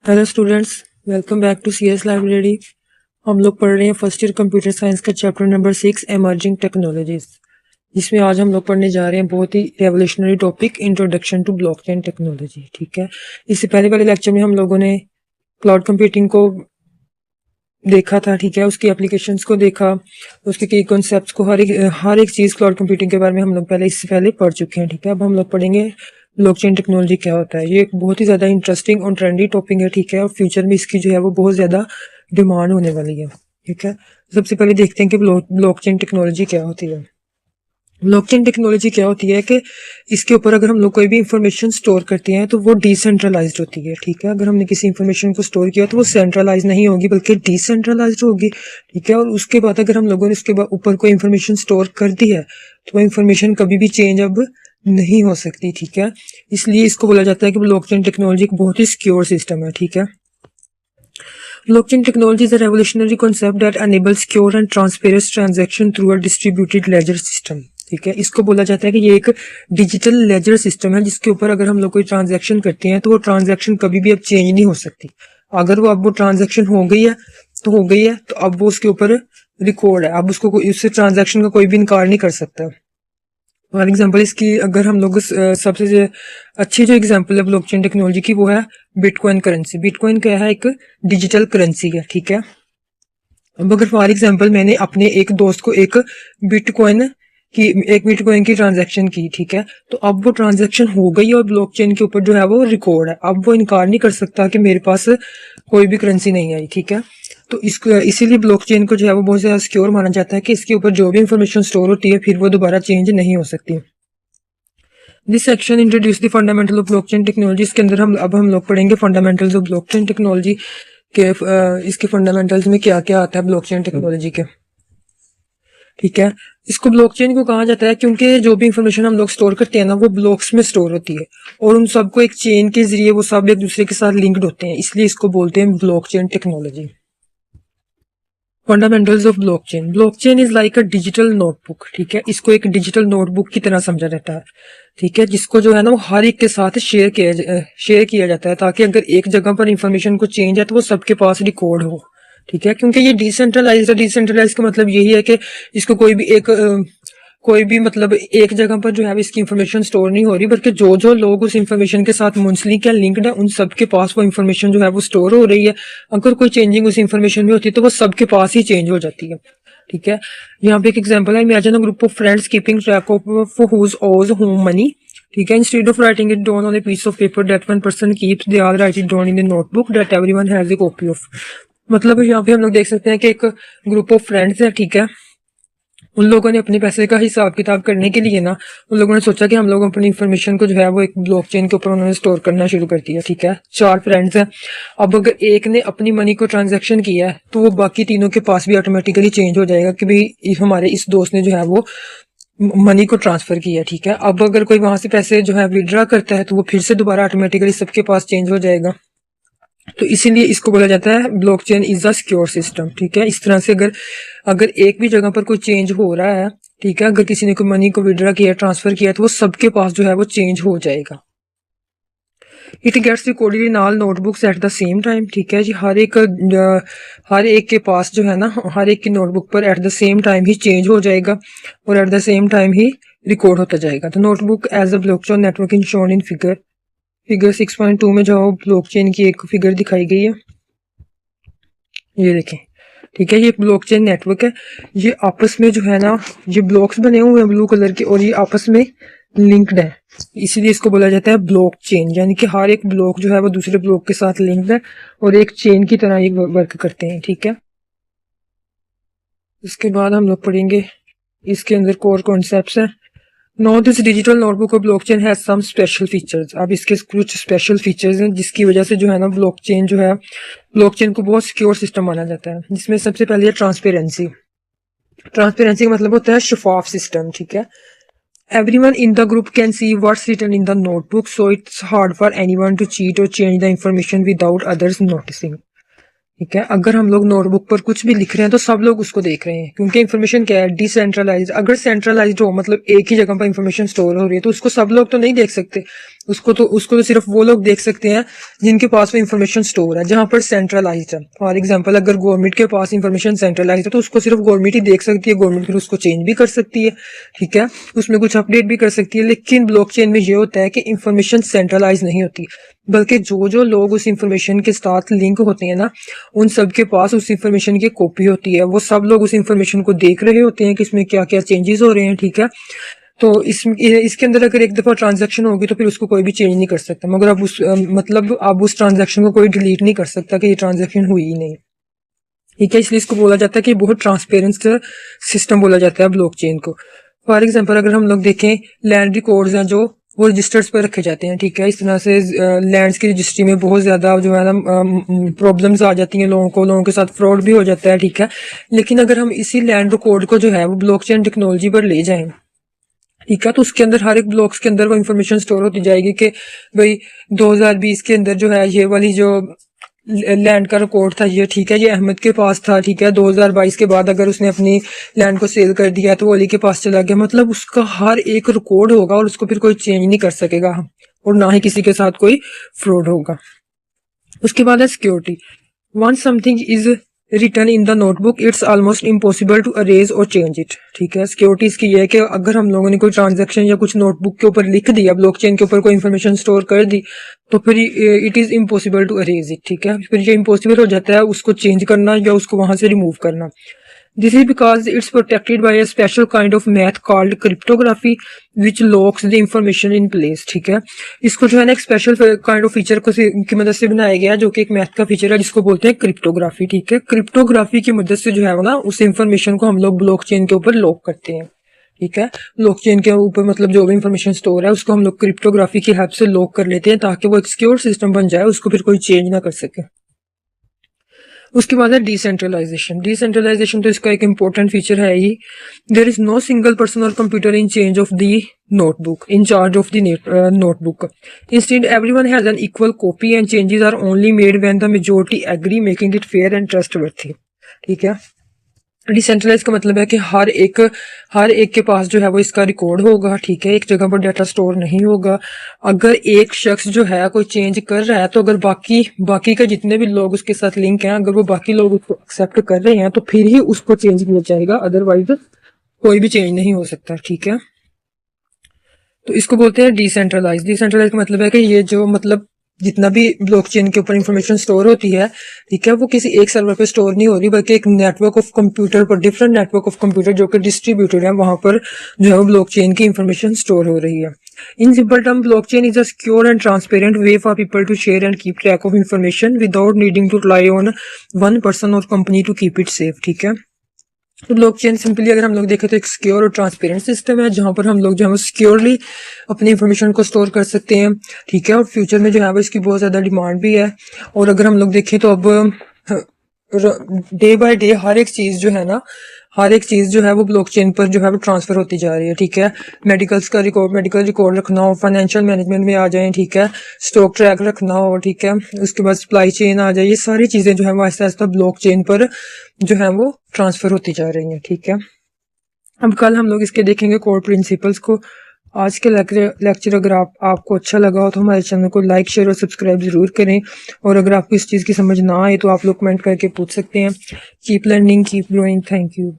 Hello students, welcome back to CS library. हम लोग पढ़ रहे हैं फर्स्ट ईयर कंप्यूटर साइंस का चैप्टर नंबर 6 एमर्जिंग टेक्नोलॉजीज, जिसमें आज हम लोग पढ़ने जा रहे हैं बहुत ही revolutionary topic introduction to blockchain technology. ठीक है, इससे पहले वाले लेक्चर में हम लोगों ने क्लाउड कंप्यूटिंग को देखा था। ठीक है, उसकी एप्लीकेशंस को देखा, उसके कई कॉन्सेप्ट्स को, हर एक चीज़ क्लाउड कंप्यूटिंग के बारे में हम लोग इससे पहले पढ़ चुके हैं। ठीक है, अब हम लोग पढ़ेंगे ब्लॉकचेन टेक्नोलॉजी क्या होता है। ये एक बहुत ही ज़्यादा इंटरेस्टिंग और ट्रेंडी टॉपिक है। ठीक है, और फ्यूचर में इसकी जो है वो बहुत ज़्यादा डिमांड होने वाली है। ठीक है, सबसे पहले देखते हैं कि ब्लॉकचेन टेक्नोलॉजी क्या होती है। ब्लॉकचेन टेक्नोलॉजी क्या होती है कि इसके ऊपर अगर हम लोग कोई भी इंफॉर्मेशन स्टोर करते हैं तो वो डिसेंट्रलाइज्ड होती है। ठीक है, अगर हमने किसी इंफॉर्मेशन को स्टोर किया तो वो सेंट्रलाइज नहीं होगी बल्कि डिसेंट्रलाइज्ड होगी। ठीक है, और उसके बाद अगर हम लोगों ने उसके ऊपर कोई इंफॉर्मेशन स्टोर कर दी है तो वो इंफॉर्मेशन कभी भी चेंज अब नहीं हो सकती। ठीक है, इसलिए इसको बोला जाता है कि ब्लॉकचेन टेक्नोलॉजी एक बहुत ही सिक्योर सिस्टम है। ठीक है, blockchain technology is a revolutionary concept that enables secure and transparent transaction through a distributed ledger system। ठीक है, इसको बोला जाता है कि ये एक डिजिटल लेजर सिस्टम है जिसके ऊपर अगर हम लोग कोई ट्रांजैक्शन करते हैं तो वो ट्रांजैक्शन कभी भी अब चेंज नहीं हो सकती। अगर वो ट्रांजैक्शन हो गई है तो अब वो उसके ऊपर रिकॉर्ड है। अब उसको उससे ट्रांजैक्शन का कोई भी इनकार नहीं कर सकता। फॉर एग्जाम्पल, इसकी अगर हम लोग सबसे अच्छी जो एग्जाम्पल है ब्लॉकचेन टेक्नोलॉजी की वो है बिटकॉइन करेंसी। बिटकॉइन क्या है? एक डिजिटल करेंसी है। ठीक है, अब अगर फॉर एग्जाम्पल मैंने अपने एक दोस्त को बिटकॉइन बिटकॉइन की ट्रांजैक्शन की, ठीक है, तो अब वो ट्रांजैक्शन हो गई और ब्लॉकचेन के ऊपर जो है वो रिकॉर्ड है। अब वो इनकार नहीं कर सकता कि मेरे पास कोई भी करेंसी नहीं आई। ठीक है, तो इसको इसीलिए ब्लॉकचेन को जो है वो बहुत ज़्यादा सिक्योर माना जाता है कि इसके ऊपर जो भी इंफॉर्मेशन स्टोर होती है फिर वो दोबारा चेंज नहीं हो सकती। This section introduce the fundamental of blockchain technology. इसके अंदर हम लोग पढ़ेंगे फंडामेंटल्स ऑफ ब्लॉकचेन टेक्नोलॉजी के इसके फंडामेंटल्स में क्या क्या आता है ब्लॉकचेन टेक्नोलॉजी के। ठीक है, इसको ब्लॉकचेन को कहा जाता है क्योंकि जो भी इंफॉर्मेशन हम लोग स्टोर करते हैं ना वो ब्लॉक्स में स्टोर होती है और उन सबको एक चेन के जरिए वो सब एक दूसरे के साथ लिंक्ड होते हैं, इसलिए इसको बोलते हैं blockchain technology. Fundamentals of blockchain. Blockchain is like a digital notebook. ठीक है, इसको एक डिजिटल नोटबुक की तरह समझा जाता है। ठीक है, जिसको जो है ना वो हर एक के साथ शेयर किया जाता है ताकि अगर एक जगह पर इंफॉर्मेशन को चेंज है तो वो सबके पास रिकॉर्ड हो। ठीक है, क्योंकि ये डिसेंट्रलाइज है। डिसेंट्रलाइज का मतलब यही है कि इसको कोई भी मतलब एक जगह पर जो है इसकी इंफॉर्मेशन स्टोर नहीं हो रही, बल्कि जो जो लोग उस इंफॉर्मेशन के साथ मुंसलिक या लिंक्ड है उन सबके पास वो इंफॉर्मेशन जो है वो स्टोर हो रही है। अगर कोई चेंजिंग उस इंफॉर्मेशन में होती है तो वो सबके पास ही चेंज हो जाती है। ठीक है, यहाँ पे एक एग्जांपल है, imagine a group of friends keeping track of who's owes whom money. ठीक है, instead of writing it down on a piece of paper that one person keeps, they are write it down in the notebook that everyone has a copy of. मतलब यहाँ पे हम लोग देख सकते हैं कि एक ग्रुप ऑफ फ्रेंड्स है। ठीक है, उन लोगों ने अपने पैसे का हिसाब किताब करने के लिए ना उन लोगों ने सोचा कि हम लोग अपनी इन्फॉर्मेशन को जो है वो एक ब्लॉकचेन के ऊपर उन्होंने स्टोर करना शुरू कर दिया। ठीक है, 4 फ्रेंड्स हैं। अब अगर एक ने अपनी मनी को ट्रांजैक्शन किया है तो वो बाकी तीनों के पास भी ऑटोमेटिकली चेंज हो जाएगा कि भाई हमारे इस दोस्त ने जो है वो मनी को ट्रांसफर किया। ठीक है, अब अगर कोई वहां से पैसे जो है विड्रॉ करता है तो वो फिर से दोबारा ऑटोमेटिकली सबके पास चेंज हो जाएगा। तो इसीलिए इसको बोला जाता है blockchain is a secure system. ठीक है, इस तरह से अगर एक भी जगह पर कोई चेंज हो रहा है, ठीक है, अगर किसी ने कोई मनी को विड्रॉ किया, ट्रांसफर किया, तो वो सबके पास जो है वो चेंज हो जाएगा। It gets recorded in all notebooks at the same time. ठीक है जी, हर एक के पास जो है ना हर एक की नोटबुक पर एट द सेम टाइम ही चेंज हो जाएगा और एट द सेम टाइम ही रिकॉर्ड होता जाएगा। तो notebook as a blockchain network in shown in figure 6.2 में जो ब्लॉकचेन की एक फिगर दिखाई गई है, ये देखें। ठीक है, ये ब्लॉकचेन नेटवर्क है। ये आपस में जो है ना ये ब्लॉक्स बने हुए हैं ब्लू कलर के और ये आपस में लिंक्ड है, इसीलिए इसको बोला जाता है ब्लॉकचेन। यानी कि हर एक ब्लॉक जो है वो दूसरे ब्लॉक के साथ लिंक्ड है और एक चेन की तरह ये वर्क करते हैं। ठीक है, इसके बाद हम लोग पढ़ेंगे इसके अंदर कोर कॉन्सेप्ट्स हैं। Now this digital notebook of blockchain has some special features। अब इसके कुछ स्पेशल फीचर्स हैं जिसकी वजह से जो है ना ब्लॉकचेन को बहुत सिक्योर सिस्टम माना जाता है। जिसमें सबसे पहले है ट्रांसपेरेंसी। ट्रांसपेरेंसी का मतलब होता है शफाफ सिस्टम। ठीक है, everyone in the group can see what's written in the notebook, so it's hard for anyone to cheat or change the information without others noticing। ठीक है, अगर हम लोग नोटबुक पर कुछ भी लिख रहे हैं तो सब लोग उसको देख रहे हैं क्योंकि इन्फॉर्मेशन क्या है, डिसेंट्रलाइज। अगर सेंट्रलाइज्ड हो मतलब एक ही जगह पर इन्फॉर्मेशन स्टोर हो रही है तो उसको सब लोग तो नहीं देख सकते। उसको तो सिर्फ वो लोग देख सकते हैं जिनके पास वो इन्फॉर्मेशन स्टोर है, जहां पर सेंट्रलाइज्ड है। फॉर एग्जांपल अगर गवर्नमेंट के पास इन्फॉर्मेशन सेंट्रलाइज्ड है तो उसको सिर्फ गवर्नमेंट ही देख सकती है, गवर्नमेंट फिर उसको चेंज भी कर सकती है, ठीक है, उसमें कुछ अपडेट भी कर सकती है। लेकिन ब्लॉकचेन में ये होता है कि इन्फॉर्मेशन सेंट्रलाइज नहीं होती, बल्कि जो जो लोग उस इन्फॉर्मेशन के साथ लिंक होते हैं ना, उन सब के पास उस इन्फॉर्मेशन की कॉपी होती है। वो सब लोग उस इन्फॉर्मेशन को देख रहे होते हैं कि इसमें क्या क्या चेंजेस हो रहे हैं, ठीक है। तो इसके अंदर अगर एक दफा ट्रांजैक्शन होगी तो फिर उसको कोई भी चेंज नहीं कर सकता, मगर अब मतलब अब उस ट्रांजैक्शन को कोई डिलीट नहीं कर सकता कि ये ट्रांजैक्शन हुई ही नहीं, ठीक है। इसलिए इसको बोला जाता है कि बहुत ट्रांसपेरेंट सिस्टम बोला जाता है ब्लॉकचेन को। फॉर एग्जांपल अगर हम लोग देखें, लैंड रिकॉर्ड्स हैं जो वो रजिस्टर्स पर रखे जाते हैं, ठीक है। इस तरह से लैंड्स की रजिस्ट्री में बहुत ज्यादा जो है ना प्रॉब्लम्स आ जाती हैं, लोगों के साथ फ्रॉड भी हो जाता है, ठीक है। लेकिन अगर हम इसी लैंड रिकॉर्ड को जो है वो ब्लॉकचेन टेक्नोलॉजी पर ले जाएं, ठीक है, तो उसके अंदर हर एक ब्लॉक्स के अंदर वो इन्फॉर्मेशन स्टोर होती जाएगी कि भाई 2020 के अंदर जो है ये वाली जो लैंड का रिकॉर्ड था ये, ठीक है, ये अहमद के पास था, ठीक है। 2022 के बाद अगर उसने अपनी लैंड को सेल कर दिया तो वो अली के पास चला गया, मतलब उसका हर एक रिकॉर्ड होगा और उसको फिर कोई चेंज नहीं कर सकेगा और ना ही किसी के साथ कोई फ्रॉड होगा। उसके बाद है security. Once something is return in the notebook it's almost impossible to erase और चेंज इट, ठीक है। सिक्योरिटी इसकी ये है कि अगर हम लोगों ने कोई ट्रांजैक्शन या कुछ नोटबुक के ऊपर लिख दिया, ब्लॉकचेन के ऊपर कोई इन्फॉर्मेशन स्टोर कर दी, तो फिर it is impossible to erase it, ठीक है। फिर ये इम्पॉसिबल हो जाता है उसको चेंज करना या उसको वहां से रिमूव करना। This is because it's protected by a special kind of math called cryptography which locks the information in place, ठीक है। इसको जो है ना एक स्पेशल काइंड ऑफ फीचर को की मदद से बनाया गया है जो कि एक मैथ का फीचर है जिसको बोलते हैं क्रिप्टोग्राफी, ठीक है। क्रिप्टोग्राफी की मदद से जो है वो ना उस इंफॉर्मेशन को हम लोग ब्लॉकचेन के ऊपर लॉक करते हैं, ठीक है। ब्लॉकचेन के ऊपर मतलब जो भी इंफॉर्मेशन स्टोर है उसको हम लोग क्रिप्टोग्राफी की हेल्प से लॉक कर लेते हैं ताकि वो एक सिक्योर सिस्टम बन जाए, उसको फिर कोई चेंज ना कर सके। उसके बाद है डिसेंट्रलाइजेशन। डिसेंट्रलाइजेशन तो इसका एक इंपॉर्टेंट फीचर है ही। There is no single person or computer in change of the notebook in charge of the notebook. Instead everyone has an equal copy and changes are only made when the majority agree making it fair and trustworthy, ठीक है। Decentralise का मतलब है कि हर एक के पास जो है वो इसका रिकॉर्ड होगा, ठीक है। एक जगह पर डाटा स्टोर नहीं होगा। अगर एक शख्स जो है कोई चेंज कर रहा है तो अगर बाकी के जितने भी लोग उसके साथ लिंक हैं, अगर वो बाकी लोग उसको एक्सेप्ट कर रहे हैं तो फिर ही उसको चेंज किया जाएगा, अदरवाइज कोई भी चेंज नहीं हो सकता, ठीक है। तो इसको बोलते हैं डिसेंट्रलाइज। डिसेंट्रलाइज का मतलब है कि ये जो मतलब जितना भी ब्लॉकचेन के ऊपर इंफॉर्मेशन स्टोर होती है, ठीक है, वो किसी एक सर्वर पे स्टोर नहीं हो रही बल्कि एक नेटवर्क ऑफ कंप्यूटर पर, डिफरेंट नेटवर्क ऑफ कंप्यूटर जो कि डिस्ट्रीब्यूटेड है, वहां पर जो है वो ब्लॉकचेन की इंफॉर्मेशन स्टोर हो रही है। In simple term blockchain is a secure and transparent way for people to share and keep track of information without needing to rely on one person or company to keep it safe, ठीक है। तो blockchain simply अगर हम लोग देखें तो एक secure और ट्रांसपेरेंट सिस्टम है जहां पर हम लोग जो है सिक्योरली अपनी इंफॉर्मेशन को स्टोर कर सकते हैं, ठीक है। और फ्यूचर में जो है वो इसकी बहुत ज्यादा डिमांड भी है। और अगर हम लोग देखें तो अब डे बाय डे हर एक चीज जो है वो ब्लॉकचेन पर जो है वो ट्रांसफर होती जा रही है, ठीक है। मेडिकल रिकॉर्ड रखना हो, फाइनेंशियल मैनेजमेंट में आ जाए, ठीक है, स्टॉक ट्रैक रखना हो, ठीक है, उसके बाद सप्लाई चेन आ जाए, ये सारी चीजें जो है वो आहिस्ता आहिस्ता ब्लॉकचेन पर जो है वो ट्रांसफर होती जा रही हैं, ठीक है। अब कल हम लोग इसके देखेंगे कोर प्रिंसिपल्स को। आज के लेक्चर अगर आपको अच्छा लगा हो तो हमारे चैनल को लाइक शेयर और सब्सक्राइब जरूर करें। और अगर आपको इस चीज़ की समझ ना आए तो आप लोग कमेंट करके पूछ सकते हैं। Keep learning, keep growing. Thank you.